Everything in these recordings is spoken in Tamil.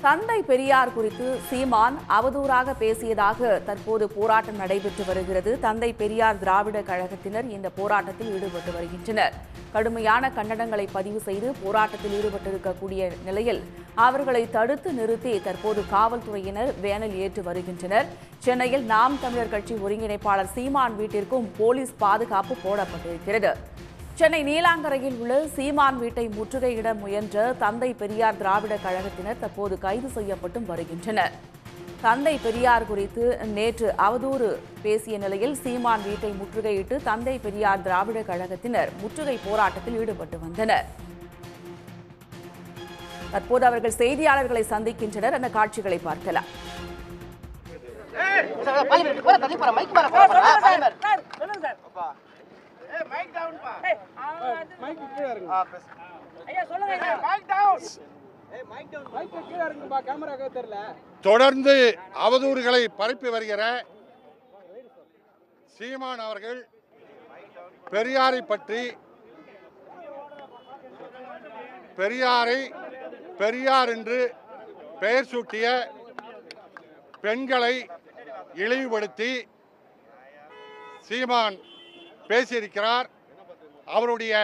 தந்தை பெரியார் குறித்து சீமான் அவதூறாக பேசியதாக தற்போது போராட்டம் நடைபெற்று வருகிறது. தந்தை பெரியார் திராவிட கழகத்தினர் இந்த போராட்டத்தில் ஈடுபட்டு வருகின்றனர். கடுமையான கண்டனங்களை பதிவு செய்து போராட்டத்தில் ஈடுபட்டிருக்கக்கூடிய நிலையில் அவர்களை தடுத்து நிறுத்தி தற்போது காவல்துறையினர் வேனில் ஏற்றி வருகின்றனர். சென்னையில் நாம் தமிழர் கட்சி ஒருங்கிணைப்பாளர் சீமான் வீட்டிற்கும் போலீஸ் பாதுகாப்பு போடப்பட்டிருக்கிறது. சென்னை நீலாங்கரையில் உள்ள சீமான் வீட்டை முற்றுகையிட முயன்ற தந்தை பெரியார் திராவிட கழகத்தினர் தற்போது கைது செய்யப்பட்டும் வருகின்றனர். தந்தை பெரியார் குறித்து நேற்று அவதூறு பேசிய நிலையில் சீமான் வீட்டை முற்றுகையிட்டு தந்தை பெரியார் திராவிட கழகத்தினர் முற்றுகை போராட்டத்தில் ஈடுபட்டு வந்தனர். தற்போது அவர்கள் செய்தியாளர்களை சந்திக்கின்றனர். அந்த காட்சிகளை பார்க்கலாம். தொடர்ந்து அவதூறுகளை பரப்பி வருகிற சீமான் அவர்கள் பெரியாரை பற்றி பெரியார் என்று பெயர் சூட்டிய பெண்களை இழிவுபடுத்தி சீமான் பேசியிருக்கிறார். அவருடைய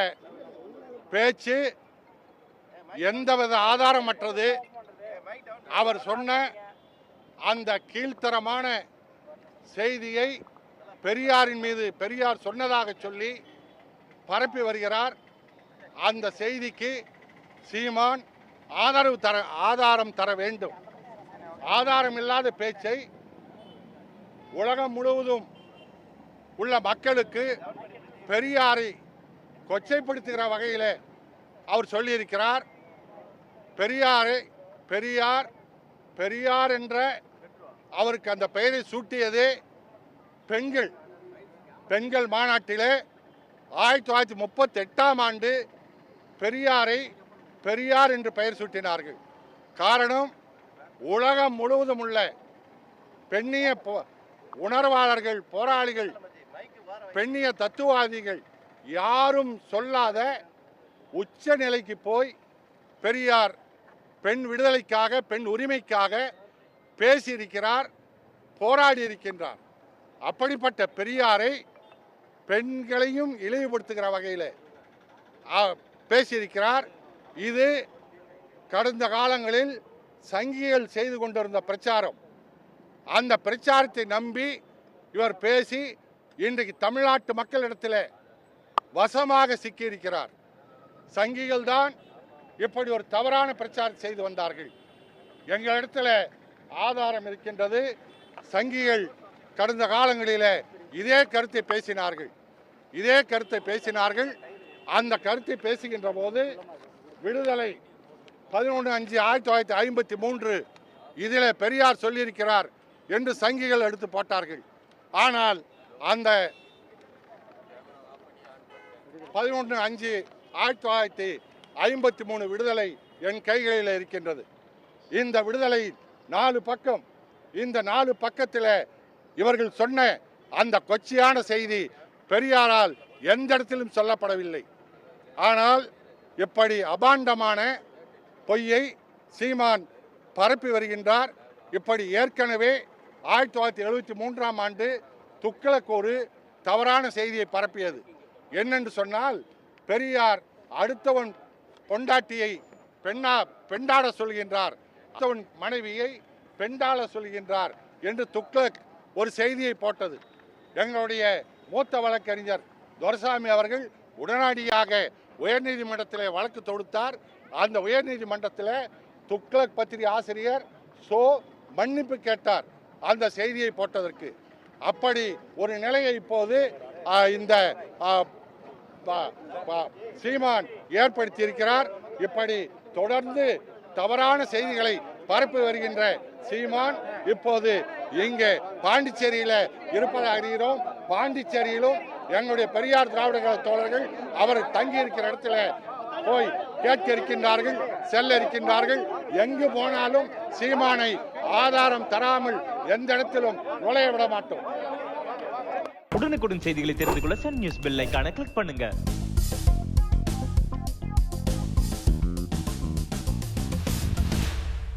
பேச்சு எந்தவித ஆதாரமற்றது. அவர் சொன்ன அந்த கீழ்த்தரமான செய்தியை பெரியாரின் மீது பெரியார் சொன்னதாக சொல்லி பரப்பி வருகிறார். அந்த செய்திக்கு சீமான் ஆதாரம் தர வேண்டும். ஆதாரம் இல்லாத பேச்சை உலகம் முழுவதும் உள்ள மக்களுக்கு பெரியாரை கொச்சைப்படுத்துகிற வகையில் அவர் சொல்லியிருக்கிறார். பெரியார் என்ற அவருக்கு அந்த பெயரை சூட்டியதே பெண்கள் மாநாட்டிலே 1938ஆம் ஆண்டு பெரியார் என்று பெயர் சூட்டினார்கள். காரணம், உலகம் முழுவதும் உள்ள பெண்ணிய உணர்வாளர்கள், போராளிகள், பெண்ணிய தத்துவவாதிகள் யாரும் சொல்லாத உச்ச நிலைக்கு போய் பெரியார் பெண் விடுதலைக்காக, பெண் உரிமைக்காக பேசியிருக்கிறார், போராடி இருக்கின்றார். அப்படிப்பட்ட பெரியாரை பெண்களையும் இழிவுபடுத்துகிற வகையில் பேசியிருக்கிறார். இது கடந்த காலங்களில் சங்கிகள் செய்து கொண்டிருந்த பிரச்சாரம். அந்த பிரச்சாரத்தை நம்பி இவர் பேசி இன்றைக்கு தமிழ்நாட்டு மக்களிடத்தில் வசமாக சிக்கியிருக்கிறார். சங்கிகள் தான் இப்படி ஒரு தவறான பிரச்சாரம் செய்து வந்தார்கள். எங்களிடத்தில் ஆதாரம் இருக்கின்றது. சங்கிகள் கடந்த காலங்களில் இதே கருத்தை பேசினார்கள். அந்த கருத்தை பேசுகின்ற போது விடுதலை 11/5/1953 இதில் பெரியார் சொல்லியிருக்கிறார் என்று சங்கிகள் எடுத்து போட்டார்கள். ஆனால் அந்த 11/5/1953 விடுதலை என் கைகளில் இருக்கின்றது. இந்த விடுதலை 4 பக்கம். இந்த 4 பக்கத்தில் இவர்கள் சொன்ன அந்த கொச்சையான செய்தி பெரியாரால் எந்த இடத்திலும் சொல்லப்படவில்லை. ஆனால் இப்படி அபாண்டமான பொய்யை சீமான் பரப்பி வருகின்றார். இப்படி ஏற்கனவே 1973ஆம் ஆண்டு துக்ளக் ஒரு தவறான செய்தியை பரப்பியது. என்னென்று சொன்னால், பெரியார் அடுத்தவன் பொண்டாட்டியை பெண்டாட சொல்கின்றார், அடுத்தவன் மனைவியை பெண்டாட சொல்கின்றார் என்று துக்ளக் ஒரு செய்தியை போட்டது. எங்களுடைய மூத்த வழக்கறிஞர் துரைசாமி அவர்கள் உடனடியாக உயர்நீதிமன்றத்தில் வழக்கு தொடுத்தார். அந்த உயர்நீதிமன்றத்தில் துக்ளக் பத்திரிகை ஆசிரியர் மன்னிப்பு கேட்டார் அந்த செய்தியை போட்டதற்கு. அப்படி ஒரு நிலையை இப்போது இந்த சீமான் ஏற்படுத்தியிருக்கிறார். இப்படி தொடர்ந்து தவறான செய்திகளை பரப்பி வருகின்ற சீமான் இப்போது இங்கே பாண்டிச்சேரியில் இருப்பதாக அறிகிறோம். பாண்டிச்சேரியிலும் எங்களுடைய பெரியார் திராவிட கழக தோழர்கள் அவர் தங்கியிருக்கிற இடத்துல போய் கேட்க இருக்கின்றார்கள், செல்ல இருக்கின்றார்கள். எங்கு போனாலும் சீமானை ஆதாரம் தராமல் எந்த இடத்திலும் நுழைய விட மாட்டோம். உடனுக்குடன் செய்திகளை தெரிந்து கொள்ள சன் நியூஸ் பெல் ஐகானை கிளிக் பண்ணுங்க.